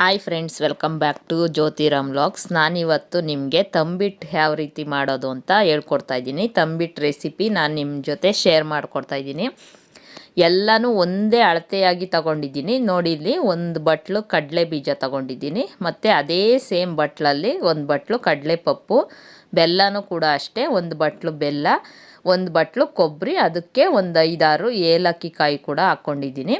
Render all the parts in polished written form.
Hi friends, welcome back to Jyothiram vlogs. ನಾನಿವತ್ತು ನಿಮಗೆ ತಂಬಿಟ್ಟು ಯಾವ ರೀತಿ ಮಾಡೋದು ಅಂತ ಹೇಳ್ಕೊಡ್ತಾ ಇದ್ದೀನಿ. ತಂಬಿಟ್ಟು ರೆಸಿಪಿ ನಾನು ನಿಮ್ಮ ಜೊತೆ ಶೇರ್ ಮಾಡ್ಕೊಡ್ತಾ ಇದ್ದೀನಿ. ಎಲ್ಲನೂ ಒಂದೇ ಅಳತೆಯಾಗಿ ತಗೊಂಡಿದ್ದೀನಿ. ನೋಡಿ, ಇಲ್ಲಿ ಒಂದು ಬಟ್ಲು ಕಡಲೆ ಬೀಜ ತಗೊಂಡಿದ್ದೀನಿ, ಮತ್ತು ಅದೇ ಸೇಮ್ ಬಟ್ಲಲ್ಲಿ ಒಂದು ಬಟ್ಲು ಕಡಲೆಪಪ್ಪು, ಬೆಲ್ಲನೂ ಕೂಡ ಅಷ್ಟೇ, ಒಂದು ಬಟ್ಲು ಬೆಲ್ಲ, ಒಂದು ಬಟ್ಲು ಕೊಬ್ಬರಿ, ಅದಕ್ಕೆ ಒಂದು 5-6 ಏಲಕ್ಕಿ ಕಾಯಿ ಕೂಡ ಹಾಕ್ಕೊಂಡಿದ್ದೀನಿ.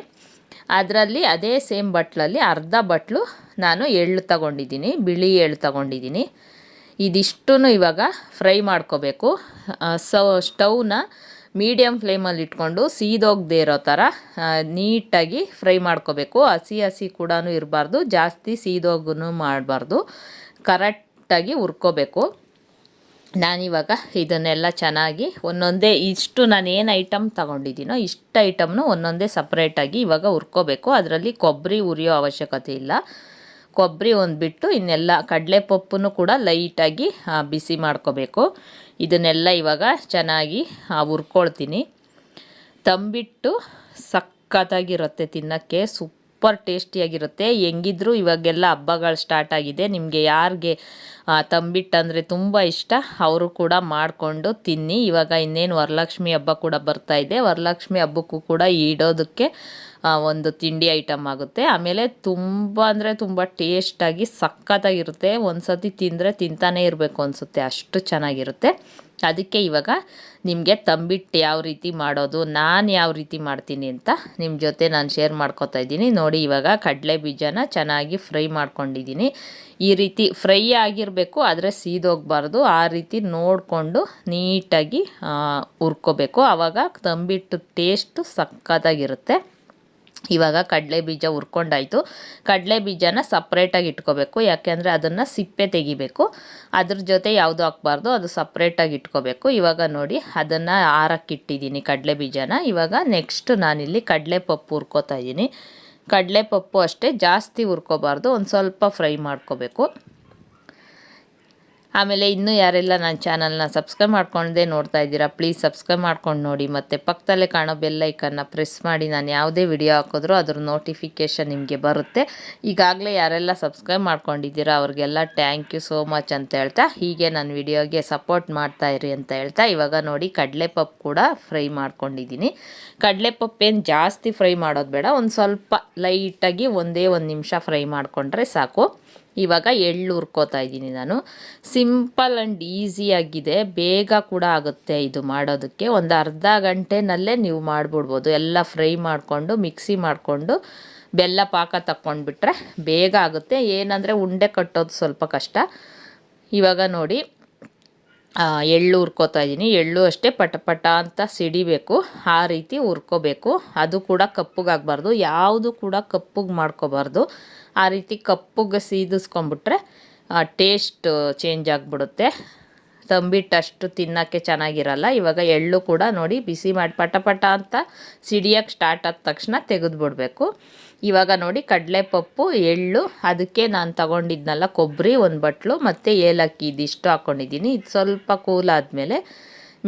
ಅದರಲ್ಲಿ ಅದೇ ಸೇಮ್ ಬಟ್ಲಲ್ಲಿ ಅರ್ಧ ಬಟ್ಲು ನಾನು ಎಳ್ಳು ತಗೊಂಡಿದ್ದೀನಿ, ಬಿಳಿ ಎಳ್ಳು ತಗೊಂಡಿದ್ದೀನಿ. ಇದಿಷ್ಟೂ ಇವಾಗ ಫ್ರೈ ಮಾಡ್ಕೋಬೇಕು. ಸ್ಟವ್ನ ಮೀಡಿಯಮ್ ಫ್ಲೇಮಲ್ಲಿ ಇಟ್ಕೊಂಡು ಸೀದೋಗದೆ ಇರೋ ಥರ ನೀಟಾಗಿ ಫ್ರೈ ಮಾಡ್ಕೋಬೇಕು. ಹಸಿ ಕೂಡ ಇರಬಾರ್ದು, ಜಾಸ್ತಿ ಸೀದೋಗೂ ಮಾಡಬಾರ್ದು, ಕರೆಕ್ಟಾಗಿ ಹುರ್ಕೋಬೇಕು. ನಾನಿವಾಗ ಇದನ್ನೆಲ್ಲ ಚೆನ್ನಾಗಿ ಒಂದೊಂದೇ ಇಷ್ಟು ನಾನು ಏನು ಐಟಮ್ ತಗೊಂಡಿದ್ದೀನೋ ಇಷ್ಟು ಐಟಮ್ನು ಒಂದೊಂದೇ ಸಪ್ರೇಟಾಗಿ ಇವಾಗ ಹುರ್ಕೋಬೇಕು. ಅದರಲ್ಲಿ ಕೊಬ್ಬರಿ ಹುರಿಯೋ ಅವಶ್ಯಕತೆ ಇಲ್ಲ. ಕೊಬ್ಬರಿ ಒಂದು ಬಿಟ್ಟು ಇನ್ನೆಲ್ಲ ಕಡಲೆಪಪ್ಪನ್ನು ಕೂಡ ಲೈಟಾಗಿ ಬಿಸಿ ಮಾಡ್ಕೋಬೇಕು. ಇದನ್ನೆಲ್ಲ ಇವಾಗ ಚೆನ್ನಾಗಿ ಹುರ್ಕೊಳ್ತೀನಿ. ತಂಬಿಟ್ಟು ಸಖತ್ತಾಗಿರುತ್ತೆ, ತಿನ್ನೋಕ್ಕೆ ಸೂಪರ್ ಟೇಸ್ಟಿಯಾಗಿರುತ್ತೆ. ಹೆಂಗಿದ್ರು ಇವಾಗೆಲ್ಲ ಹಬ್ಬಗಳು ಸ್ಟಾರ್ಟ್ ಆಗಿದೆ. ನಿಮಗೆ ಯಾರಿಗೆ ತಂಬಿಟ್ಟು ಅಂದರೆ ತುಂಬ ಇಷ್ಟ ಅವರು ಕೂಡ ಮಾಡಿಕೊಂಡು ತಿನ್ನಿ. ಇವಾಗ ಇನ್ನೇನು ವರಲಕ್ಷ್ಮಿ ಹಬ್ಬ ಕೂಡ ಬರ್ತಾ ಇದೆ. ವರಲಕ್ಷ್ಮಿ ಹಬ್ಬಕ್ಕೂ ಕೂಡ ಇಡೋದಕ್ಕೆ ಒಂದು ತಿಂಡಿ ಐಟಮ್ ಆಗುತ್ತೆ. ಆಮೇಲೆ ತುಂಬ ಅಂದರೆ ತುಂಬ ಟೇಸ್ಟಾಗಿ ಸಖತ್ತಾಗಿರುತ್ತೆ. ಒಂದು ಸತಿ ತಿಂದರೆ ತಿಂತಾನೇ ಇರಬೇಕು ಅನಿಸುತ್ತೆ, ಅಷ್ಟು ಚೆನ್ನಾಗಿರುತ್ತೆ. ಅದಕ್ಕೆ ಇವಾಗ ನಿಮಗೆ ತಂಬಿಟ್ಟು ಯಾವ ರೀತಿ ಮಾಡೋದು, ನಾನು ಯಾವ ರೀತಿ ಮಾಡ್ತೀನಿ ಅಂತ ನಿಮ್ಮ ಜೊತೆ ನಾನು ಶೇರ್ ಮಾಡ್ಕೊತಾ ಇದ್ದೀನಿ. ನೋಡಿ, ಇವಾಗ ಕಡಲೆ ಬೀಜನ ಚೆನ್ನಾಗಿ ಫ್ರೈ ಮಾಡ್ಕೊಂಡಿದ್ದೀನಿ. ಈ ರೀತಿ ಫ್ರೈ ಆಗಿರಬೇಕು, ಆದರೆ ಸೀದೋಗಬಾರ್ದು. ಆ ರೀತಿ ನೋಡಿಕೊಂಡು ನೀಟಾಗಿ ಹುರ್ಕೋಬೇಕು. ಆವಾಗ ತಂಬಿಟ್ಟು ಟೇಸ್ಟು ಸಖತ್ತಾಗಿರುತ್ತೆ. ಇವಾಗ ಕಡಲೆ ಬೀಜ ಹುರ್ಕೊಂಡಾಯಿತು. ಕಡಲೆ ಬೀಜನ ಸಪ್ರೇಟಾಗಿ ಇಟ್ಕೋಬೇಕು, ಯಾಕೆಂದರೆ ಅದನ್ನು ಸಿಪ್ಪೆ ತೆಗಿಬೇಕು. ಅದ್ರ ಜೊತೆ ಯಾವುದು ಹಾಕ್ಬಾರ್ದು, ಅದು ಸಪ್ರೇಟಾಗಿ ಇಟ್ಕೋಬೇಕು. ಇವಾಗ ನೋಡಿ, ಅದನ್ನು ಆರಕ್ಕಿಟ್ಟಿದ್ದೀನಿ ಕಡಲೆ ಬೀಜನ. ಇವಾಗ ನೆಕ್ಸ್ಟ್ ನಾನಿಲ್ಲಿ ಕಡಲೆಪಪ್ಪು ಹುರ್ಕೋತಾ ಇದ್ದೀನಿ. ಕಡಲೆಪಪ್ಪು ಅಷ್ಟೇ, ಜಾಸ್ತಿ ಹುರ್ಕೋಬಾರ್ದು, ಒಂದು ಸ್ವಲ್ಪ ಫ್ರೈ ಮಾಡ್ಕೋಬೇಕು. ಆಮೇಲೆ ಇನ್ನೂ ಯಾರೆಲ್ಲ ನನ್ನ ಚಾನಲ್ನ ಸಬ್ಸ್ಕ್ರೈಬ್ ಮಾಡ್ಕೊಂಡೇ ನೋಡ್ತಾ ಇದ್ದೀರಾ, ಪ್ಲೀಸ್ ಸಬ್ಸ್ಕ್ರೈಬ್ ಮಾಡ್ಕೊಂಡು ನೋಡಿ, ಮತ್ತು ಪಕ್ಕದಲ್ಲೇ ಕಾಣೋ ಬೆಲ್ಲೈಕನ್ನ ಪ್ರೆಸ್ ಮಾಡಿ. ನಾನು ಯಾವುದೇ ವಿಡಿಯೋ ಹಾಕಿದ್ರೂ ಅದ್ರ ನೋಟಿಫಿಕೇಷನ್ ನಿಮಗೆ ಬರುತ್ತೆ. ಈಗಾಗಲೇ ಯಾರೆಲ್ಲ ಸಬ್ಸ್ಕ್ರೈಬ್ ಮಾಡ್ಕೊಂಡಿದ್ದೀರಾ ಅವ್ರಿಗೆಲ್ಲ ಥ್ಯಾಂಕ್ ಯು ಸೋ ಮಚ್ ಅಂತ ಹೇಳ್ತಾ, ಹೀಗೆ ನನ್ನ ವಿಡಿಯೋಗೆ ಸಪೋರ್ಟ್ ಮಾಡ್ತಾಯಿರಿ ಅಂತ ಹೇಳ್ತಾ, ಇವಾಗ ನೋಡಿ ಕಡಲೆಪಪ್ಪು ಕೂಡ ಫ್ರೈ ಮಾಡ್ಕೊಂಡಿದ್ದೀನಿ. ಕಡಲೆಪಪ್ಪು ಏನು ಜಾಸ್ತಿ ಫ್ರೈ ಮಾಡೋದು ಬೇಡ, ಒಂದು ಸ್ವಲ್ಪ ಲೈಟಾಗಿ ಒಂದೇ ಒಂದು ನಿಮಿಷ ಫ್ರೈ ಮಾಡಿಕೊಂಡ್ರೆ ಸಾಕು. ಇವಾಗ ಎಳ್ಳು ಹುರ್ಕೋತಾ ಇದ್ದೀನಿ ನಾನು. ಸಿಂಪಲ್ ಆ್ಯಂಡ್ ಈಸಿಯಾಗಿದೆ, ಬೇಗ ಕೂಡ ಆಗುತ್ತೆ ಇದು ಮಾಡೋದಕ್ಕೆ. ಒಂದು ಅರ್ಧ ಗಂಟೆನಲ್ಲೇ ನೀವು ಮಾಡಿಬಿಡ್ಬೋದು. ಎಲ್ಲ ಫ್ರೈ ಮಾಡಿಕೊಂಡು ಮಿಕ್ಸಿ ಮಾಡಿಕೊಂಡು ಬೆಲ್ಲ ಪಾಕ ತಕ್ಕೊಂಡ್ಬಿಟ್ರೆ ಬೇಗ ಆಗುತ್ತೆ. ಏನಂದರೆ ಉಂಡೆ ಕಟ್ಟೋದು ಸ್ವಲ್ಪ ಕಷ್ಟ. ಇವಾಗ ನೋಡಿ ಎಳ್ಳು ಹುರ್ಕೋತಾ ಇದ್ದೀನಿ. ಎಳ್ಳು ಅಷ್ಟೇ ಪಟ ಅಂತ ಸಿಡಿಬೇಕು, ಆ ರೀತಿ ಹುರ್ಕೋಬೇಕು. ಅದು ಕೂಡ ಕಪ್ಪಗಾಗಬಾರ್ದು, ಯಾವುದು ಕೂಡ ಕಪ್ಪಗೆ ಮಾಡ್ಕೋಬಾರ್ದು. ಆ ರೀತಿ ಕಪ್ಪಗೆ ಸೀದಿಸ್ಕೊಂಬಿಟ್ರೆ ಟೇಸ್ಟ್ ಚೇಂಜ್ ಆಗಿಬಿಡುತ್ತೆ. ತಂಬಿಟ್ಟು ಅಷ್ಟು ತಿನ್ನೋಕ್ಕೆ ಚೆನ್ನಾಗಿರಲ್ಲ. ಇವಾಗ ಎಳ್ಳು ಕೂಡ ನೋಡಿ ಬಿಸಿ ಮಾಡಿ ಪಟ ಅಂತ ಸಿಡಿಯೋಕ್ಕೆ ಸ್ಟಾರ್ಟ್ ಆದ ತಕ್ಷಣ ತೆಗೆದುಬಿಡ್ಬೇಕು. ಇವಾಗ ನೋಡಿ ಕಡಲೆಪಪ್ಪು, ಎಳ್ಳು, ಅದಕ್ಕೆ ನಾನು ತಗೊಂಡಿದ್ನಲ್ಲ ಕೊಬ್ಬರಿ ಒಂದು ಬಟ್ಲು, ಮತ್ತು ಏಲಕ್ಕಿ ಇದಿಷ್ಟು ಹಾಕ್ಕೊಂಡಿದ್ದೀನಿ. ಇದು ಸ್ವಲ್ಪ ಕೂಲ್ ಆದಮೇಲೆ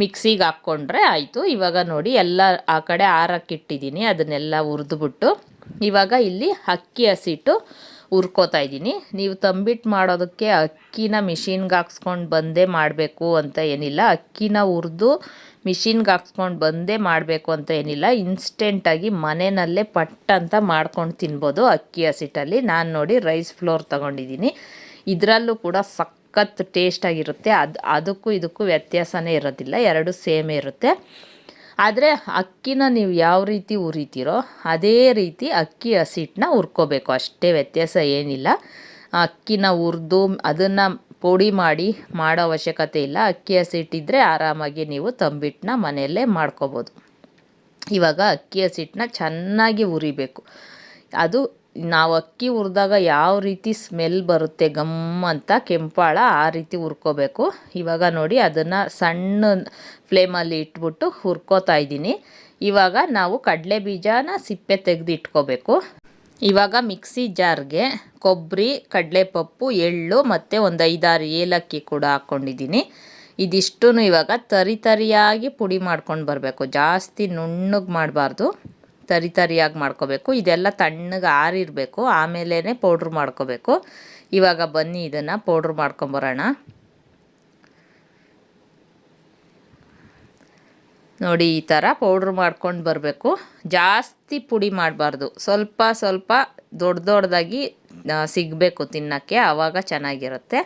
ಮಿಕ್ಸಿಗೆ ಹಾಕ್ಕೊಂಡ್ರೆ ಆಯಿತು. ಇವಾಗ ನೋಡಿ ಎಲ್ಲ ಆ ಕಡೆ ಆರಕ್ಕಿಟ್ಟಿದ್ದೀನಿ, ಅದನ್ನೆಲ್ಲ ಹುರಿದ್ಬಿಟ್ಟು ಇವಾಗ ಇಲ್ಲಿ ಅಕ್ಕಿ ಹಸಿಟ್ಟು ಹುರ್ಕೋತಾ ಇದ್ದೀನಿ. ನೀವು ತಂಬಿಟ್ಟು ಮಾಡೋದಕ್ಕೆ ಅಕ್ಕಿನ ಮಿಷಿನ್ಗೆ ಹಾಕ್ಸ್ಕೊಂಡು ಬಂದೇ ಮಾಡಬೇಕು ಅಂತ ಏನಿಲ್ಲ. ಅಕ್ಕಿನ ಹುರಿದು ಮಿಷಿನ್ಗೆ ಹಾಕ್ಸ್ಕೊಂಡು ಬಂದೇ ಮಾಡಬೇಕು ಅಂತ ಏನಿಲ್ಲ. ಇನ್ಸ್ಟೆಂಟಾಗಿ ಮನೆಯಲ್ಲೇ ಪಟ್ ಅಂತ ಮಾಡ್ಕೊಂಡು ತಿನ್ಬೋದು ಅಕ್ಕಿ ಹಸಿಟ್ಟಲ್ಲಿ. ನಾನು ನೋಡಿ ರೈಸ್ ಫ್ಲೋರ್ ತೊಗೊಂಡಿದ್ದೀನಿ. ಇದರಲ್ಲೂ ಕೂಡ ಸಖತ್ ಟೇಸ್ಟಾಗಿರುತ್ತೆ. ಅದಕ್ಕೂ ಇದಕ್ಕೂ ವ್ಯತ್ಯಾಸನೇ ಇರೋದಿಲ್ಲ, ಎರಡು ಸೇಮೇ ಇರುತ್ತೆ. ಆದರೆ ಅಕ್ಕಿನ ನೀವು ಯಾವ ರೀತಿ ಹುರಿತೀರೋ ಅದೇ ರೀತಿ ಅಕ್ಕಿ ಹಸಿಟ್ಟನ್ನ ಹುರ್ಕೋಬೇಕು, ಅಷ್ಟೇ, ವ್ಯತ್ಯಾಸ ಏನಿಲ್ಲ. ಅಕ್ಕಿನ ಹುರಿದು ಅದನ್ನು ಪುಡಿ ಮಾಡಿ ಮಾಡೋ ಅವಶ್ಯಕತೆ ಇಲ್ಲ. ಅಕ್ಕಿ ಹಸಿಟ್ಟಿದ್ರೆ ಆರಾಮಾಗಿ ನೀವು ತಂಬಿಟ್ಟನ್ನ ಮನೆಯಲ್ಲೇ ಮಾಡ್ಕೋಬೋದು. ಇವಾಗ ಅಕ್ಕಿ ಹಸಿಟ್ಟನ್ನ ಚೆನ್ನಾಗಿ ಹುರಿಬೇಕು. ಅದು ನಾವು ಅಕ್ಕಿ ಹುರಿದಾಗ ಯಾವ ರೀತಿ ಸ್ಮೆಲ್ ಬರುತ್ತೆ ಗಮ್ ಅಂತ ಕೆಂಪಾಳ, ಆ ರೀತಿ ಹುರ್ಕೋಬೇಕು. ಇವಾಗ ನೋಡಿ ಅದನ್ನು ಸಣ್ಣ ಫ್ಲೇಮಲ್ಲಿ ಇಟ್ಬಿಟ್ಟು ಹುರ್ಕೋತಾ ಇದ್ದೀನಿ. ಇವಾಗ ನಾವು ಕಡಲೆ ಬೀಜನ ಸಿಪ್ಪೆ ತೆಗೆದು ಇಟ್ಕೋಬೇಕು. ಇವಾಗ ಮಿಕ್ಸಿ ಜಾರ್ಗೆ ಕೊಬ್ಬರಿ, ಕಡಲೆಪಪ್ಪು, ಎಳ್ಳು ಮತ್ತು ಒಂದು 5-6 ಏಲಕ್ಕಿ ಕೂಡ ಹಾಕ್ಕೊಂಡಿದ್ದೀನಿ. ಇದಿಷ್ಟೂ ಇವಾಗ ತರಿಯಾಗಿ ಪುಡಿ ಮಾಡ್ಕೊಂಡು ಬರಬೇಕು, ಜಾಸ್ತಿ ನುಣ್ಣಗೆ ಮಾಡಬಾರ್ದು. ತರಿಯಾಗಿ ಮಾಡ್ಕೋಬೇಕು. ಇದೆಲ್ಲ ತಣ್ಣಗೆ ಆರಿರಬೇಕು, ಆಮೇಲೇ ಪೌಡ್ರ್ ಮಾಡ್ಕೋಬೇಕು. ಇವಾಗ ಬನ್ನಿ ಇದನ್ನು ಪೌಡ್ರ್ ಮಾಡ್ಕೊಂಬರೋಣ. ನೋಡಿ ಈ ಥರ ಪೌಡ್ರ್ ಮಾಡ್ಕೊಂಡು ಬರಬೇಕು. ಜಾಸ್ತಿ ಪುಡಿ ಮಾಡಬಾರ್ದು, ಸ್ವಲ್ಪ ಸ್ವಲ್ಪ ದೊಡ್ಡದಾಗಿ ಸಿಗಬೇಕು ತಿನ್ನೋಕ್ಕೆ, ಆವಾಗ ಚೆನ್ನಾಗಿರುತ್ತೆ.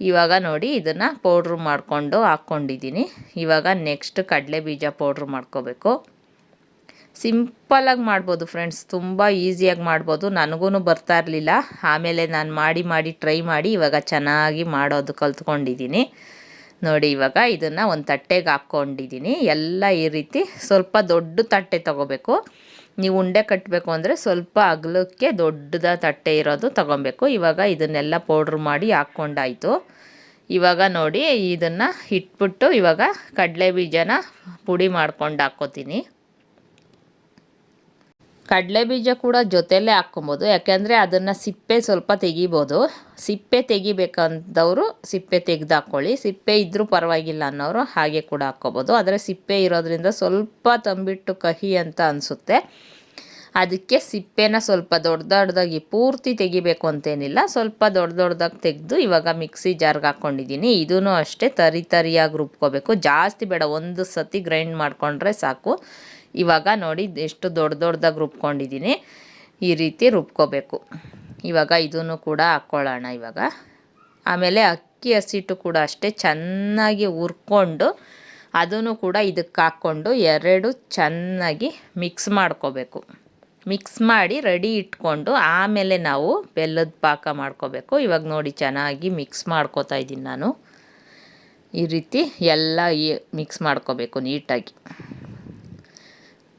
ಇವಾಗ ನೋಡಿ ಇದನ್ನು ಪೌಡ್ರ್ ಮಾಡಿಕೊಂಡು ಹಾಕ್ಕೊಂಡಿದ್ದೀನಿ. ಇವಾಗ ನೆಕ್ಸ್ಟ್ ಕಡಲೆ ಬೀಜ ಪೌಡ್ರ್ ಮಾಡ್ಕೋಬೇಕು. ಸಿಂಪಲಾಗಿ ಮಾಡ್ಬೋದು ಫ್ರೆಂಡ್ಸ್, ತುಂಬ ಈಸಿಯಾಗಿ ಮಾಡ್ಬೋದು. ನನಗೂ ಬರ್ತಾ ಇರಲಿಲ್ಲ, ಆಮೇಲೆ ನಾನು ಮಾಡಿ ಟ್ರೈ ಮಾಡಿ ಇವಾಗ ಚೆನ್ನಾಗಿ ಮಾಡೋದು ಕಲ್ತ್ಕೊಂಡಿದ್ದೀನಿ. ನೋಡಿ ಇವಾಗ ಇದನ್ನು ಒಂದು ತಟ್ಟೆಗೆ ಹಾಕ್ಕೊಂಡಿದ್ದೀನಿ. ಎಲ್ಲ ಈ ರೀತಿ ಸ್ವಲ್ಪ ದೊಡ್ಡ ತಟ್ಟೆ ತೊಗೋಬೇಕು. ನೀವು ಉಂಡೆ ಕಟ್ಟಬೇಕು ಅಂದರೆ ಸ್ವಲ್ಪ ಅಗಲಕ್ಕೆ ದೊಡ್ಡದ ತಟ್ಟೆ ಇರೋದು ತೊಗೊಬೇಕು. ಇವಾಗ ಇದನ್ನೆಲ್ಲ ಪೌಡ್ರ್ ಮಾಡಿ ಹಾಕ್ಕೊಂಡಾಯಿತು. ಇವಾಗ ನೋಡಿ ಇದನ್ನು ಇಟ್ಬಿಟ್ಟು ಇವಾಗ ಕಡಲೆ ಬೀಜನ ಪುಡಿ ಮಾಡ್ಕೊಂಡು ಹಾಕ್ಕೋತೀನಿ. ಕಡಲೆ ಬೀಜ ಕೂಡ ಜೊತೆಯಲ್ಲೇ ಹಾಕ್ಕೊಬೋದು, ಯಾಕೆಂದರೆ ಅದನ್ನು ಸಿಪ್ಪೆ ಸ್ವಲ್ಪ ತೆಗಿಬೋದು. ಸಿಪ್ಪೆ ತೆಗಿಬೇಕಂದವರು ಸಿಪ್ಪೆ ತೆಗೆದು ಹಾಕ್ಕೊಳ್ಳಿ, ಸಿಪ್ಪೆ ಇದ್ದರೂ ಪರವಾಗಿಲ್ಲ ಅನ್ನೋರು ಹಾಗೆ ಕೂಡ ಹಾಕ್ಕೊಬೋದು. ಆದರೆ ಸಿಪ್ಪೆ ಇರೋದ್ರಿಂದ ಸ್ವಲ್ಪ ತಂಬಿಟ್ಟು ಕಹಿ ಅಂತ ಅನಿಸುತ್ತೆ. ಅದಕ್ಕೆ ಸಿಪ್ಪೆನ ಸ್ವಲ್ಪ ದೊಡ್ಡದಾಗಿ ಪೂರ್ತಿ ತೆಗಿಬೇಕು ಅಂತೇನಿಲ್ಲ, ಸ್ವಲ್ಪ ದೊಡ್ಡದಾಗಿ ತೆಗೆದು ಇವಾಗ ಮಿಕ್ಸಿ ಜಾರ್ಗೆ ಹಾಕ್ಕೊಂಡಿದ್ದೀನಿ. ಇದೂ ಅಷ್ಟೇ ತರಿಯಾಗಿ ರುಬ್ಕೋಬೇಕು, ಜಾಸ್ತಿ ಬೇಡ, ಒಂದು ಸತಿ ಗ್ರೈಂಡ್ ಮಾಡಿಕೊಂಡ್ರೆ ಸಾಕು. ಇವಾಗ ನೋಡಿ ಎಷ್ಟು ದೊಡ್ಡದಾಗಿ ರುಬ್ಕೊಂಡಿದ್ದೀನಿ, ಈ ರೀತಿ ರುಬ್ಕೋಬೇಕು. ಇವಾಗ ಇದನ್ನು ಕೂಡ ಹಾಕ್ಕೊಳ್ಳೋಣ ಇವಾಗ. ಆಮೇಲೆ ಅಕ್ಕಿ ಹಸಿಟ್ಟು ಕೂಡ ಅಷ್ಟೇ ಚೆನ್ನಾಗಿ ಹುರ್ಕೊಂಡು ಅದನ್ನು ಕೂಡ ಇದಕ್ಕೆ ಹಾಕ್ಕೊಂಡು ಎರಡು ಚೆನ್ನಾಗಿ ಮಿಕ್ಸ್ ಮಾಡ್ಕೋಬೇಕು. ಮಿಕ್ಸ್ ಮಾಡಿ ರೆಡಿ ಇಟ್ಕೊಂಡು ಆಮೇಲೆ ನಾವು ಬೆಲ್ಲದ ಪಾಕ ಮಾಡ್ಕೋಬೇಕು. ಇವಾಗ ನೋಡಿ ಚೆನ್ನಾಗಿ ಮಿಕ್ಸ್ ಮಾಡ್ಕೋತಾ ಇದ್ದೀನಿ ನಾನು. ಈ ರೀತಿ ಎಲ್ಲ ಮಿಕ್ಸ್ ಮಾಡ್ಕೋಬೇಕು ನೀಟಾಗಿ.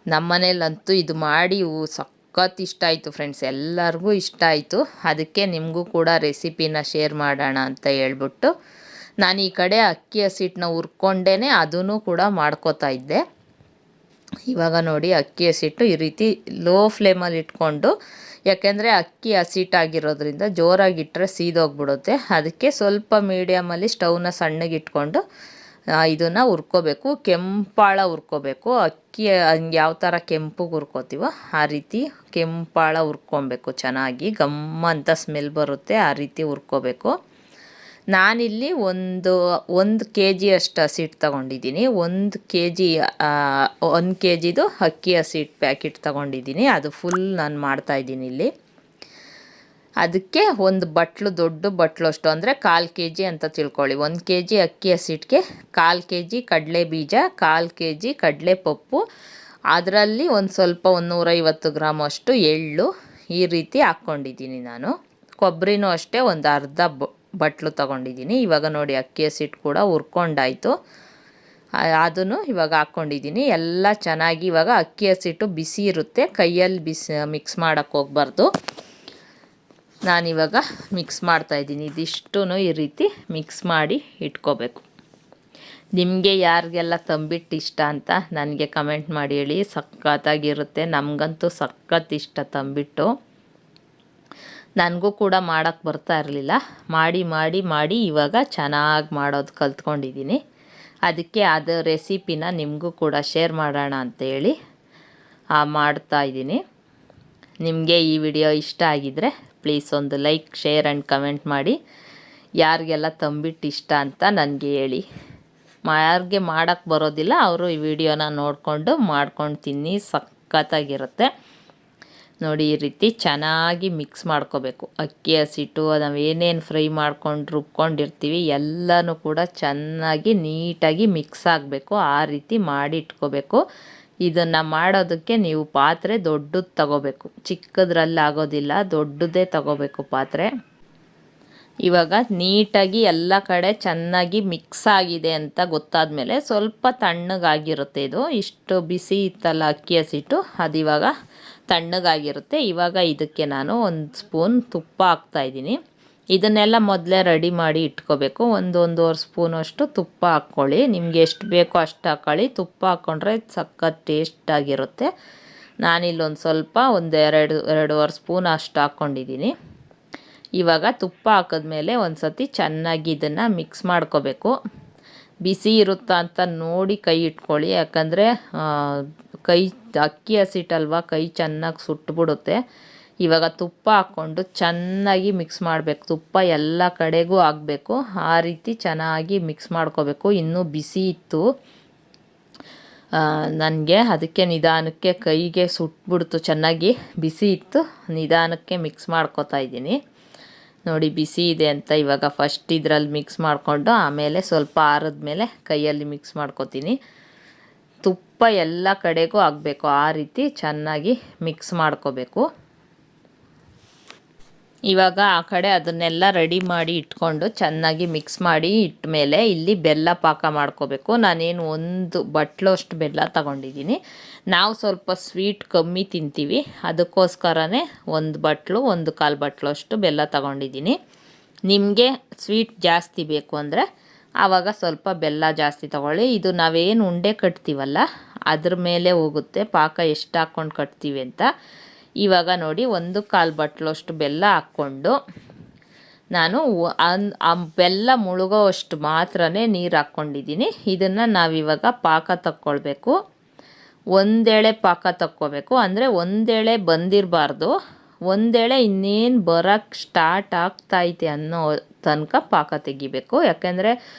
ನಮ್ಮ ಮನೇಲಂತೂ ಇದು ಮಾಡಿ ಸಖತ್ ಇಷ್ಟ ಆಯಿತು ಫ್ರೆಂಡ್ಸ್, ಎಲ್ಲರಿಗೂ ಇಷ್ಟ ಆಯಿತು. ಅದಕ್ಕೆ ನಿಮಗೂ ಕೂಡ ರೆಸಿಪಿನ ಶೇರ್ ಮಾಡೋಣ ಅಂತ ಹೇಳ್ಬಿಟ್ಟು ನಾನು ಈ ಕಡೆ ಅಕ್ಕಿ ಹಸಿಟ್ಟನ್ನ ಹುರ್ಕೊಂಡೇ ಅದನ್ನು ಕೂಡ ಮಾಡ್ಕೋತಾ ಇದ್ದೆ. ಇವಾಗ ನೋಡಿ ಅಕ್ಕಿ ಹಸಿಟ್ಟು ಈ ರೀತಿ ಲೋ ಫ್ಲೇಮಲ್ಲಿ ಇಟ್ಕೊಂಡು, ಯಾಕೆಂದರೆ ಅಕ್ಕಿ ಹಸಿಟ್ಟಾಗಿರೋದ್ರಿಂದ ಜೋರಾಗಿಟ್ಟರೆ ಸೀದೋಗ್ಬಿಡುತ್ತೆ. ಅದಕ್ಕೆ ಸ್ವಲ್ಪ ಮೀಡಿಯಮಲ್ಲಿ ಸ್ಟವ್ನ ಸಣ್ಣಗೆ ಇಟ್ಕೊಂಡು ಇದನ್ನು ಹುರ್ಕೋಬೇಕು. ಕೆಂಪಾಳ ಹುರ್ಕೋಬೇಕು. ಅಕ್ಕಿ ಯಾವ ಥರ ಕೆಂಪಗೆ ಹುರ್ಕೋತೀವೋ ಆ ರೀತಿ ಕೆಂಪಾಳ ಹುರ್ಕೊಬೇಕು. ಚೆನ್ನಾಗಿ ಗಮ್ಮಂತ ಸ್ಮೆಲ್ ಬರುತ್ತೆ, ಆ ರೀತಿ ಹುರ್ಕೋಬೇಕು. ನಾನಿಲ್ಲಿ ಒಂದು ಕೆ ಜಿ ಅಷ್ಟು ಹಸಿಟ್ಟು ತೊಗೊಂಡಿದ್ದೀನಿ. 1 ಕೆ ಜಿದು ಅಕ್ಕಿ ಹಸಿಟ್ಟು ಪ್ಯಾಕೆಟ್ ತೊಗೊಂಡಿದ್ದೀನಿ. ಅದು ಫುಲ್ ನಾನು ಮಾಡ್ತಾಯಿದ್ದೀನಿ ಇಲ್ಲಿ. ಅದಕ್ಕೆ ಒಂದು ದೊಡ್ಡ ಬಟ್ಲು ಅಷ್ಟು ಅಂದರೆ 1/4 ಕೆ ಜಿ ಅಂತ ತಿಳ್ಕೊಳ್ಳಿ. 1 ಕೆ ಜಿ ಅಕ್ಕಿ ಹಸಿಟ್ಟಿಗೆ 1/4 ಕೆ ಜಿ ಕಡಲೆ ಬೀಜ, 1/4 ಕೆ ಜಿ ಕಡಲೆಪಪ್ಪು, ಅದರಲ್ಲಿ ಒಂದು ಸ್ವಲ್ಪ 150 ಗ್ರಾಮ್ ಅಷ್ಟು ಎಳ್ಳು ಈ ರೀತಿ ಹಾಕ್ಕೊಂಡಿದ್ದೀನಿ ನಾನು. ಕೊಬ್ಬರಿನೂ ಅಷ್ಟೇ ಒಂದು ಅರ್ಧ ಬಟ್ಲು ತೊಗೊಂಡಿದ್ದೀನಿ. ಇವಾಗ ನೋಡಿ ಅಕ್ಕಿ ಹಸಿಟ್ಟು ಕೂಡ ಹುರ್ಕೊಂಡಾಯಿತು, ಅದನ್ನು ಇವಾಗ ಹಾಕ್ಕೊಂಡಿದ್ದೀನಿ. ಎಲ್ಲ ಚೆನ್ನಾಗಿ ಇವಾಗ ಅಕ್ಕಿ ಹಸಿಟ್ಟು ಬಿಸಿ ಇರುತ್ತೆ, ಕೈಯಲ್ಲಿ ಮಿಕ್ಸ್ ಮಾಡೋಕ್ಕೆ ಹೋಗ್ಬಾರ್ದು. ನಾನಿವಾಗ ಮಿಕ್ಸ್ ಮಾಡ್ತಾಯಿದ್ದೀನಿ. ಇದಿಷ್ಟೂ ಈ ರೀತಿ ಮಿಕ್ಸ್ ಮಾಡಿ ಇಟ್ಕೋಬೇಕು. ನಿಮಗೆ ಯಾರಿಗೆಲ್ಲ ತಂಬಿಟ್ಟು ಇಷ್ಟ ಅಂತ ನನಗೆ ಕಮೆಂಟ್ ಮಾಡಿ ಹೇಳಿ, ಸಖತ್ತಾಗಿರುತ್ತೆ. ನಮಗಂತೂ ಸಖತ್ ಇಷ್ಟ ತಂಬಿಟ್ಟು. ನನಗೂ ಕೂಡ ಮಾಡೋಕ್ಕೆ ಬರ್ತಾ ಇರಲಿಲ್ಲ, ಮಾಡಿ ಇವಾಗ ಚೆನ್ನಾಗಿ ಮಾಡೋದು ಕಲ್ತ್ಕೊಂಡಿದ್ದೀನಿ. ಅದಕ್ಕೆ ಅದು ರೆಸಿಪಿನ ನಿಮಗೂ ಕೂಡ ಶೇರ್ ಮಾಡೋಣ ಅಂತೇಳಿ ಮಾಡ್ತಾಯಿದ್ದೀನಿ. ನಿಮಗೆ ಈ ವಿಡಿಯೋ ಇಷ್ಟ ಆಗಿದ್ದರೆ ಪ್ಲೀಸ್ ಒಂದು ಲೈಕ್, ಶೇರ್ ಆ್ಯಂಡ್ ಕಮೆಂಟ್ ಮಾಡಿ. ಯಾರಿಗೆಲ್ಲ ತಂಬಿಟ್ಟು ಇಷ್ಟ ಅಂತ ನನಗೆ ಹೇಳಿ. ಯಾರಿಗೆ ಮಾಡೋಕ್ಕೆ ಬರೋದಿಲ್ಲ ಅವರು ಈ ವಿಡಿಯೋನ ನೋಡಿಕೊಂಡು ಮಾಡ್ಕೊಂಡು ತಿನ್ನಿ, ಸಖತ್ತಾಗಿರುತ್ತೆ. ನೋಡಿ ಈ ರೀತಿ ಚೆನ್ನಾಗಿ ಮಿಕ್ಸ್ ಮಾಡ್ಕೋಬೇಕು. ಅಕ್ಕಿ ಹಸಿಟ್ಟು ನಾವೇನೇನು ಫ್ರೈ ಮಾಡ್ಕೊಂಡು ರುಬ್ಕೊಂಡಿರ್ತೀವಿ ಎಲ್ಲನೂ ಕೂಡ ಚೆನ್ನಾಗಿ ನೀಟಾಗಿ ಮಿಕ್ಸ್ ಆಗಬೇಕು. ಆ ರೀತಿ ಮಾಡಿ ಇಟ್ಕೋಬೇಕು. ಇದನ್ನು ಮಾಡೋದಕ್ಕೆ ನೀವು ಪಾತ್ರೆ ದೊಡ್ಡದು ತಗೋಬೇಕು, ಚಿಕ್ಕದ್ರಲ್ಲಿ ಆಗೋದಿಲ್ಲ, ದೊಡ್ಡದೇ ತಗೋಬೇಕು ಪಾತ್ರೆ. ಇವಾಗ ನೀಟಾಗಿ ಎಲ್ಲ ಕಡೆ ಚೆನ್ನಾಗಿ ಮಿಕ್ಸ್ ಆಗಿದೆ ಅಂತ ಗೊತ್ತಾದ ಮೇಲೆ ಸ್ವಲ್ಪ ತಣ್ಣಗಾಗಿರುತ್ತೆ. ಇದು ಇಷ್ಟು ಬಿಸಿ ಇತ್ತಲ್ಲ ಅಕ್ಕಿ ಹಸಿಟ್ಟು, ಅದು ಇವಾಗ ತಣ್ಣಗಾಗಿರುತ್ತೆ. ಇವಾಗ ಇದಕ್ಕೆ ನಾನು 1 ಸ್ಪೂನ್ ತುಪ್ಪ ಹಾಕ್ತಾಯಿದ್ದೀನಿ. ಇದನ್ನೆಲ್ಲ ಮೊದಲೇ ರೆಡಿ ಮಾಡಿ ಇಟ್ಕೋಬೇಕು. 1-1.5 ಸ್ಪೂನಷ್ಟು ತುಪ್ಪ ಹಾಕ್ಕೊಳ್ಳಿ. ನಿಮಗೆ ಎಷ್ಟು ಬೇಕೋ ಅಷ್ಟು ಹಾಕ್ಕೊಳ್ಳಿ. ತುಪ್ಪ ಹಾಕ್ಕೊಂಡ್ರೆ ಸಖತ್ ಟೇಸ್ಟಾಗಿರುತ್ತೆ. ನಾನಿಲ್ಲೊಂದು ಸ್ವಲ್ಪ 2-2.5 ಸ್ಪೂನ್ ಅಷ್ಟು ಹಾಕ್ಕೊಂಡಿದ್ದೀನಿ. ಇವಾಗ ತುಪ್ಪ ಹಾಕಿದ್ಮೇಲೆ ಒಂದು ಸತಿ ಚೆನ್ನಾಗಿ ಇದನ್ನು ಮಿಕ್ಸ್ ಮಾಡ್ಕೋಬೇಕು. ಬಿಸಿ ಇರುತ್ತಾ ಅಂತ ನೋಡಿ ಕೈ ಇಟ್ಕೊಳ್ಳಿ, ಯಾಕಂದರೆ ಕೈ ಅಕ್ಕಿ ಹಸಿಟ್ಟಲ್ವ, ಕೈ ಚೆನ್ನಾಗಿ ಸುಟ್ಟುಬಿಡುತ್ತೆ. ಇವಾಗ ತುಪ್ಪ ಹಾಕ್ಕೊಂಡು ಚೆನ್ನಾಗಿ ಮಿಕ್ಸ್ ಮಾಡಬೇಕು. ತುಪ್ಪ ಎಲ್ಲ ಕಡೆಗೂ ಆಗಬೇಕು, ಆ ರೀತಿ ಚೆನ್ನಾಗಿ ಮಿಕ್ಸ್ ಮಾಡ್ಕೋಬೇಕು. ಇನ್ನೂ ಬಿಸಿ ಇತ್ತು ನನಗೆ, ಅದಕ್ಕೆ ನಿಧಾನಕ್ಕೆ ಕೈಗೆ ಸುಟ್ಬಿಡ್ತು. ಚೆನ್ನಾಗಿ ಬಿಸಿ ಇತ್ತು, ನಿಧಾನಕ್ಕೆ ಮಿಕ್ಸ್ ಮಾಡ್ಕೋತಾ ಇದ್ದೀನಿ. ನೋಡಿ ಬಿಸಿ ಇದೆ ಅಂತ ಇವಾಗ ಫಸ್ಟ್ ಇದರಲ್ಲಿ ಮಿಕ್ಸ್ ಮಾಡಿಕೊಂಡು ಆಮೇಲೆ ಸ್ವಲ್ಪ ಆರಿದ ಮೇಲೆ ಕೈಯಲ್ಲಿ ಮಿಕ್ಸ್ ಮಾಡ್ಕೋತೀನಿ. ತುಪ್ಪ ಎಲ್ಲ ಕಡೆಗೂ ಆಗಬೇಕು, ಆ ರೀತಿ ಚೆನ್ನಾಗಿ ಮಿಕ್ಸ್ ಮಾಡ್ಕೋಬೇಕು. ಇವಾಗ ಆ ಕಡೆ ಅದನ್ನೆಲ್ಲ ರೆಡಿ ಮಾಡಿ ಇಟ್ಕೊಂಡು ಚೆನ್ನಾಗಿ ಮಿಕ್ಸ್ ಮಾಡಿ ಇಟ್ಟ ಮೇಲೆ ಇಲ್ಲಿ ಬೆಲ್ಲ ಪಾಕ ಮಾಡ್ಕೋಬೇಕು. ನಾನೇನು 1 ಬಟ್ಲು ಅಷ್ಟು ಬೆಲ್ಲ ತಗೊಂಡಿದ್ದೀನಿ. ನಾವು ಸ್ವಲ್ಪ ಸ್ವೀಟ್ ಕಮ್ಮಿ ತಿಂತೀವಿ, ಅದಕ್ಕೋಸ್ಕರನೇ 1 ಬಟ್ಲು 1/4 ಬಟ್ಲು ಅಷ್ಟು ಬೆಲ್ಲ ತಗೊಂಡಿದ್ದೀನಿ. ನಿಮಗೆ ಸ್ವೀಟ್ ಜಾಸ್ತಿ ಬೇಕು ಅಂದರೆ ಆವಾಗ ಸ್ವಲ್ಪ ಬೆಲ್ಲ ಜಾಸ್ತಿ ತಗೊಳ್ಳಿ. ಇದು ನಾವೇನು ಉಂಡೆ ಕಟ್ತೀವಲ್ಲ ಅದ್ರ ಮೇಲೆ ಹೋಗುತ್ತೆ ಪಾಕ ಎಷ್ಟು ಹಾಕ್ಕೊಂಡು ಕಟ್ತೀವಿ ಅಂತ. ಇವಾಗ ನೋಡಿ 1/4 ಬಟ್ಲು ಅಷ್ಟು ಬೆಲ್ಲ ಹಾಕ್ಕೊಂಡು ನಾನು ಆ ಬೆಲ್ಲ ಮುಳುಗೋ ಅಷ್ಟು ಮಾತ್ರ ನೀರು ಹಾಕ್ಕೊಂಡಿದ್ದೀನಿ. ಇದನ್ನು ನಾವಿವಾಗ ಪಾಕ ತಕ್ಕೊಳ್ಬೇಕು. ಒಂದೇಳೆ ಪಾಕ ತಕ್ಕೋಬೇಕು, ಅಂದರೆ ಒಂದೇಳೆ ಬಂದಿರಬಾರ್ದು. ಒಂದೇಳೆ ಇನ್ನೇನು ಬರೋಕ್ಕೆ ಸ್ಟಾರ್ಟ್ ಆಗ್ತೈತೆ ಅನ್ನೋ ತನಕ ಪಾಕ ತೆಗಿಬೇಕು. ಯಾಕೆಂದರೆ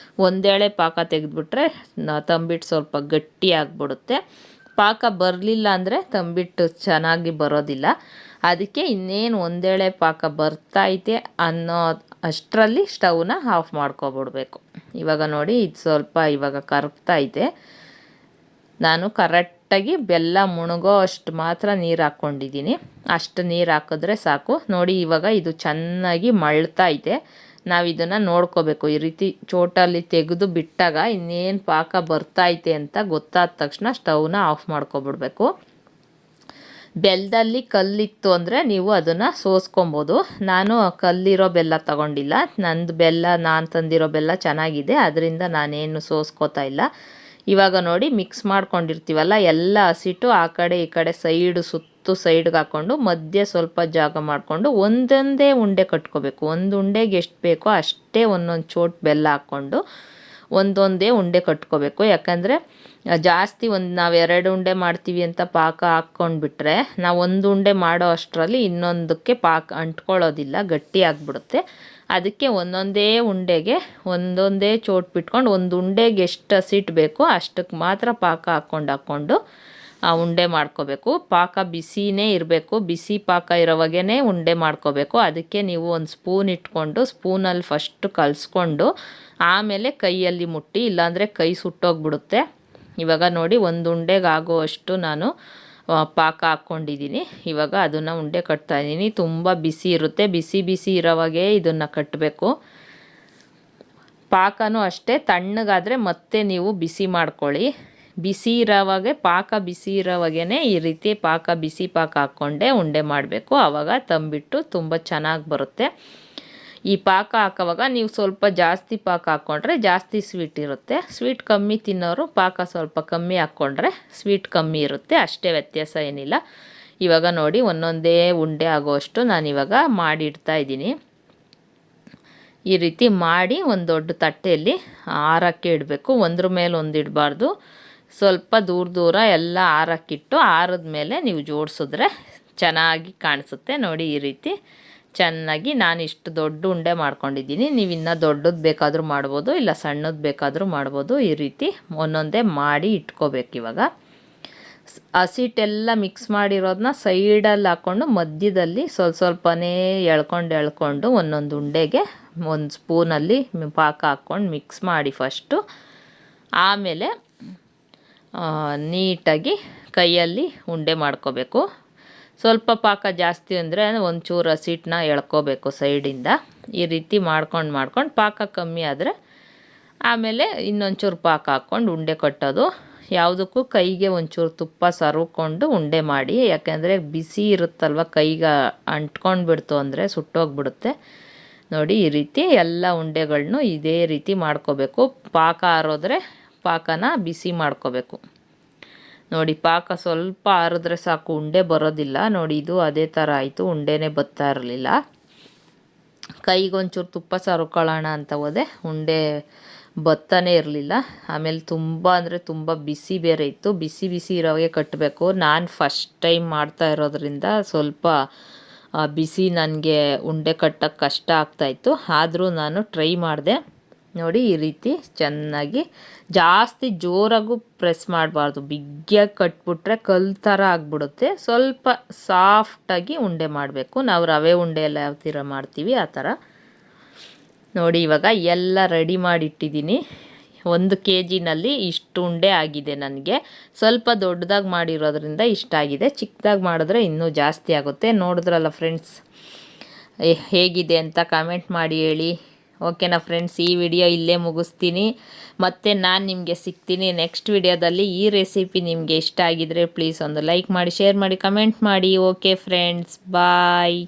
ಒಂದೇಳೆ ಪಾಕ ತೆಗೆದ್ಬಿಟ್ರೆ ತಂಬಿಟ್ಟು ಸ್ವಲ್ಪ ಗಟ್ಟಿ ಆಗಿಬಿಡುತ್ತೆ. ಪಾಕ ಬರಲಿಲ್ಲ ಅಂದರೆ ತಂಬಿಟ್ಟು ಚೆನ್ನಾಗಿ ಬರೋದಿಲ್ಲ. ಅದಕ್ಕೆ ಇನ್ನೇನು ಒಂದೇಳೆ ಪಾಕ ಬರ್ತೈತೆ ಅನ್ನೋ ಅಷ್ಟರಲ್ಲಿ ಸ್ಟವ್ನ ಆಫ್ ಮಾಡ್ಕೊಬಿಡ್ಬೇಕು. ಇವಾಗ ನೋಡಿ ಇದು ಸ್ವಲ್ಪ ಇವಾಗ ಕರಗ್ತೈತೆ. ನಾನು ಕರೆಕ್ಟಾಗಿ ಬೆಲ್ಲ ಮುಳುಗೋ ಅಷ್ಟು ಮಾತ್ರ ನೀರು ಹಾಕ್ಕೊಂಡಿದ್ದೀನಿ. ಅಷ್ಟು ನೀರು ಹಾಕಿದ್ರೆ ಸಾಕು. ನೋಡಿ ಇವಾಗ ಇದು ಚೆನ್ನಾಗಿ ಮಳ್ತೈತೆ. ನಾವು ಇದನ್ನು ನೋಡ್ಕೋಬೇಕು. ಈ ರೀತಿ ಚೋಟಲ್ಲಿ ತೆಗೆದು ಬಿಟ್ಟಾಗ ಇನ್ನೇನು ಪಾಕ ಬರ್ತೈತೆ ಅಂತ ಗೊತ್ತಾದ ತಕ್ಷಣ ಸ್ಟವ್ನ ಆಫ್ ಮಾಡ್ಕೊಬಿಡ್ಬೇಕು. ಬೆಲ್ಲದಲ್ಲಿ ಕಲ್ಲಿತ್ತು ಅಂದರೆ ನೀವು ಅದನ್ನು ಸೋಸ್ಕೊಬೋದು. ನಾನು ಕಲ್ಲಿರೋ ಬೆಲ್ಲ ತಗೊಂಡಿಲ್ಲ, ನಂದು ಬೆಲ್ಲ ನಾನು ತಂದಿರೋ ಬೆಲ್ಲ ಚೆನ್ನಾಗಿದೆ, ಅದರಿಂದ ನಾನೇನು ಸೋಸ್ಕೋತಾ ಇಲ್ಲ. ಇವಾಗ ನೋಡಿ ಮಿಕ್ಸ್ ಮಾಡ್ಕೊಂಡಿರ್ತೀವಲ್ಲ ಎಲ್ಲ ಹಸಿಟ್ಟು ಆ ಕಡೆ ಈ ಕಡೆ ಸುತ್ತು ಸೈಡ್ಗೆ ಹಾಕ್ಕೊಂಡು ಮಧ್ಯೆ ಸ್ವಲ್ಪ ಜಾಗ ಮಾಡಿಕೊಂಡು ಒಂದೊಂದೇ ಉಂಡೆ ಕಟ್ಕೋಬೇಕು. ಒಂದು ಉಂಡೆಗೆ ಎಷ್ಟು ಬೇಕೋ ಅಷ್ಟೇ ಒಂದೊಂದು ಚೋಟ್ ಬೆಲ್ಲ ಹಾಕ್ಕೊಂಡು ಒಂದೊಂದೇ ಉಂಡೆ ಕಟ್ಕೋಬೇಕು. ಯಾಕಂದರೆ ಜಾಸ್ತಿ ನಾವು 2 ಉಂಡೆ ಮಾಡ್ತೀವಿ ಅಂತ ಪಾಕ ಹಾಕ್ಕೊಂಡ್ಬಿಟ್ರೆ ನಾವು 1 ಉಂಡೆ ಮಾಡೋ ಅಷ್ಟರಲ್ಲಿ ಇನ್ನೊಂದಕ್ಕೆ ಪಾಕ ಅಂಟ್ಕೊಳ್ಳೋದಿಲ್ಲ, ಗಟ್ಟಿ ಆಗಿಬಿಡುತ್ತೆ. ಅದಕ್ಕೆ ಒಂದೊಂದೇ ಉಂಡೆಗೆ ಒಂದೊಂದೇ ಚೋಟ್ ಬಿಟ್ಕೊಂಡು ಒಂದು ಉಂಡೆಗೆ ಎಷ್ಟು ಹಸಿಟ್ಟು ಬೇಕೋ ಅಷ್ಟಕ್ಕೆ ಮಾತ್ರ ಪಾಕ ಹಾಕ್ಕೊಂಡು ಆ ಉಂಡೆ ಮಾಡ್ಕೋಬೇಕು. ಪಾಕ ಬಿಸಿನೇ ಇರಬೇಕು, ಬಿಸಿ ಪಾಕ ಇರೋವಾಗೇ ಉಂಡೆ ಮಾಡ್ಕೋಬೇಕು. ಅದಕ್ಕೆ ನೀವು ಒಂದು ಸ್ಪೂನ್ ಇಟ್ಕೊಂಡು ಸ್ಪೂನಲ್ಲಿ ಫಸ್ಟು ಕಲಿಸ್ಕೊಂಡು ಆಮೇಲೆ ಕೈಯಲ್ಲಿ ಮುಟ್ಟಿ, ಇಲ್ಲಾಂದರೆ ಕೈ ಸುಟ್ಟೋಗ್ಬಿಡುತ್ತೆ. ಇವಾಗ ನೋಡಿ ಒಂದು ಉಂಡೆಗೆ ಆಗೋವಷ್ಟು ನಾನು ಪಾಕ ಹಾಕ್ಕೊಂಡಿದ್ದೀನಿ. ಇವಾಗ ಅದನ್ನು ಉಂಡೆ ಕಟ್ತಾಯಿದ್ದೀನಿ. ತುಂಬ ಬಿಸಿ ಇರುತ್ತೆ, ಬಿಸಿ ಬಿಸಿ ಇರೋವಾಗೇ ಇದನ್ನು ಕಟ್ಟಬೇಕು. ಪಾಕನೂ ಅಷ್ಟೇ, ತಣ್ಣಗಾದರೆ ಮತ್ತೆ ನೀವು ಬಿಸಿ ಮಾಡ್ಕೊಳ್ಳಿ. ಬಿಸಿ ಇರೋವಾಗೆ ಪಾಕ ಬಿಸಿ ಇರೋವಾಗೇ ಈ ರೀತಿ ಬಿಸಿ ಪಾಕ ಹಾಕ್ಕೊಂಡೇ ಉಂಡೆ ಮಾಡಬೇಕು. ಆವಾಗ ತಂಬಿಟ್ಟು ತುಂಬ ಚೆನ್ನಾಗಿ ಬರುತ್ತೆ. ಈ ಪಾಕ ಹಾಕೋವಾಗ ನೀವು ಸ್ವಲ್ಪ ಜಾಸ್ತಿ ಪಾಕ ಹಾಕ್ಕೊಂಡ್ರೆ ಜಾಸ್ತಿ ಸ್ವೀಟ್ ಇರುತ್ತೆ. ಸ್ವೀಟ್ ಕಮ್ಮಿ ತಿನ್ನೋರು ಪಾಕ ಸ್ವಲ್ಪ ಕಮ್ಮಿ ಹಾಕ್ಕೊಂಡ್ರೆ ಸ್ವೀಟ್ ಕಮ್ಮಿ ಇರುತ್ತೆ, ಅಷ್ಟೇ, ವ್ಯತ್ಯಾಸ ಏನಿಲ್ಲ. ಇವಾಗ ನೋಡಿ ಒಂದೊಂದೇ ಉಂಡೆ ಆಗೋಷ್ಟು ನಾನಿವಾಗ ಮಾಡಿಡ್ತಾ ಇದ್ದೀನಿ. ಈ ರೀತಿ ಮಾಡಿ ಒಂದು ದೊಡ್ಡ ತಟ್ಟೆಯಲ್ಲಿ ಆರಕ್ಕೆ ಇಡಬೇಕು. ಒಂದ್ರ ಮೇಲೆ ಒಂದು ಇಡಬಾರ್ದು, ಸ್ವಲ್ಪ ದೂರ ಎಲ್ಲ ಆರಕ್ಕಿಟ್ಟು ಆರದ ಮೇಲೆ ನೀವು ಜೋಡಿಸಿದ್ರೆ ಚೆನ್ನಾಗಿ ಕಾಣಿಸುತ್ತೆ. ನೋಡಿ ಈ ರೀತಿ ಚೆನ್ನಾಗಿ ನಾನು ಇಷ್ಟು ದೊಡ್ಡ ಉಂಡೆ ಮಾಡ್ಕೊಂಡಿದ್ದೀನಿ. ನೀವು ಇನ್ನೂ ದೊಡ್ಡದು ಬೇಕಾದರೂ ಮಾಡ್ಬೋದು, ಇಲ್ಲ ಸಣ್ಣದು ಬೇಕಾದರೂ ಮಾಡ್ಬೋದು. ಈ ರೀತಿ ಒಂದೊಂದೇ ಮಾಡಿ ಇಟ್ಕೋಬೇಕು. ಇವಾಗ ಹಸಿಟ್ಟೆಲ್ಲ ಮಿಕ್ಸ್ ಮಾಡಿರೋದನ್ನ ಸೈಡಲ್ಲಿ ಹಾಕ್ಕೊಂಡು ಮಧ್ಯದಲ್ಲಿ ಸ್ವಲ್ಪನೇ ಎಳ್ಕೊಂಡು ಒಂದೊಂದು ಉಂಡೆಗೆ ಒಂದು ಸ್ಪೂನಲ್ಲಿ ಪಾಕ ಹಾಕ್ಕೊಂಡು ಮಿಕ್ಸ್ ಮಾಡಿ ಫಸ್ಟು. ಆಮೇಲೆ ನೀಟಾಗಿ ಕೈಯಲ್ಲಿ ಉಂಡೆ ಮಾಡ್ಕೋಬೇಕು. ಸ್ವಲ್ಪ ಪಾಕ ಜಾಸ್ತಿ ಅಂದರೆ ಒಂಚೂರು ಹಸಿಟ್ಟನ್ನ ಎಳ್ಕೋಬೇಕು ಸೈಡಿಂದ. ಈ ರೀತಿ ಮಾಡ್ಕೊಂಡು ಪಾಕ ಕಮ್ಮಿ ಆದರೆ ಆಮೇಲೆ ಇನ್ನೊಂಚೂರು ಪಾಕ ಹಾಕ್ಕೊಂಡು ಉಂಡೆ ಕಟ್ಟೋದು. ಯಾವುದಕ್ಕೂ ಕೈಗೆ ಒಂಚೂರು ತುಪ್ಪ ಸವರ್ಕೊಂಡು ಉಂಡೆ ಮಾಡಿ, ಯಾಕೆಂದರೆ ಬಿಸಿ ಇರುತ್ತಲ್ವ, ಕೈಗೆ ಅಂಟ್ಕೊಂಡು ಬಿಡ್ತು ಅಂದರೆ ಸುಟ್ಟೋಗ್ಬಿಡುತ್ತೆ. ನೋಡಿ ಈ ರೀತಿ ಎಲ್ಲ ಉಂಡೆಗಳನ್ನೂ ಇದೇ ರೀತಿ ಮಾಡ್ಕೋಬೇಕು. ಪಾಕ ಆರೋದ್ರೆ ಪಾಕನ ಬಿಸಿ ಮಾಡ್ಕೋಬೇಕು. ನೋಡಿ ಪಾಕ ಸ್ವಲ್ಪ ಆರಿದ್ರೆ ಸಾಕು, ಉಂಡೆ ಬರೋದಿಲ್ಲ. ನೋಡಿ ಇದು ಅದೇ ಥರ ಆಯಿತು, ಉಂಡೆನೇ ಬರ್ತಾ ಇರಲಿಲ್ಲ. ಕೈಗೊಂಚೂರು ತುಪ್ಪ ಸವರ್ಕೊಳ್ಳೋಣ ಅಂತ ಹೋದೆ, ಉಂಡೆ ಬತ್ತನೇ ಇರಲಿಲ್ಲ. ಆಮೇಲೆ ತುಂಬ ಅಂದರೆ ತುಂಬ ಬಿಸಿ ಬೇರೆ ಇತ್ತು. ಬಿಸಿ ಬಿಸಿ ಇರೋವಾಗೆ ಕಟ್ಟಬೇಕು. ನಾನು ಫಸ್ಟ್ ಟೈಮ್ ಮಾಡ್ತಾ ಇರೋದ್ರಿಂದ ಸ್ವಲ್ಪ ಬಿಸಿ ನನಗೆ ಉಂಡೆ ಕಟ್ಟೋಕ್ಕೆ ಕಷ್ಟ ಆಗ್ತಾಯಿತ್ತು. ಆದರೂ ನಾನು ಟ್ರೈ ಮಾಡಿದೆ. ನೋಡಿ ಈ ರೀತಿ ಚೆನ್ನಾಗಿ ಜಾಸ್ತಿ ಜೋರಾಗೂ ಪ್ರೆಸ್ ಮಾಡಬಾರ್ದು. ಬಿಗಿಯಾಗಿ ಕಟ್ಬಿಟ್ರೆ ಕಲ್ಲು ಥರ ಆಗಿಬಿಡುತ್ತೆ. ಸ್ವಲ್ಪ ಸಾಫ್ಟಾಗಿ ಉಂಡೆ ಮಾಡಬೇಕು. ನಾವು ರವೆ ಉಂಡೆ ಎಲ್ಲ ಯಾವ ಥರ ಮಾಡ್ತೀವಿ ಆ ಥರ. ನೋಡಿ ಇವಾಗ ಎಲ್ಲ ರೆಡಿ ಮಾಡಿಟ್ಟಿದ್ದೀನಿ. 1 kgನಲ್ಲಿ ಇಷ್ಟು ಉಂಡೆ ಆಗಿದೆ ನನಗೆ. ಸ್ವಲ್ಪ ದೊಡ್ಡದಾಗಿ ಮಾಡಿರೋದ್ರಿಂದ ಇಷ್ಟಾಗಿದೆ. ಚಿಕ್ಕದಾಗಿ ಮಾಡಿದ್ರೆ ಇನ್ನೂ ಜಾಸ್ತಿ ಆಗುತ್ತೆ. ನೋಡಿದ್ರಲ್ಲ ಫ್ರೆಂಡ್ಸ್, ಹೇಗಿದೆ ಅಂತ ಕಮೆಂಟ್ ಮಾಡಿ ಹೇಳಿ. ಓಕೆನಾ ಫ್ರೆಂಡ್ಸ್, ಈ ವಿಡಿಯೋ ಇಲ್ಲೇ ಮುಗಿಸ್ತೀನಿ. ಮತ್ತು ನಾನು ನಿಮಗೆ ಸಿಗ್ತೀನಿ ನೆಕ್ಸ್ಟ್ ವಿಡಿಯೋದಲ್ಲಿ. ಈ ರೆಸಿಪಿ ನಿಮಗೆ ಇಷ್ಟ ಆಗಿದರೆ ಪ್ಲೀಸ್ ಒಂದು ಲೈಕ್ ಮಾಡಿ, ಶೇರ್ ಮಾಡಿ, ಕಮೆಂಟ್ ಮಾಡಿ. ಓಕೆ ಫ್ರೆಂಡ್ಸ್, ಬಾಯ್.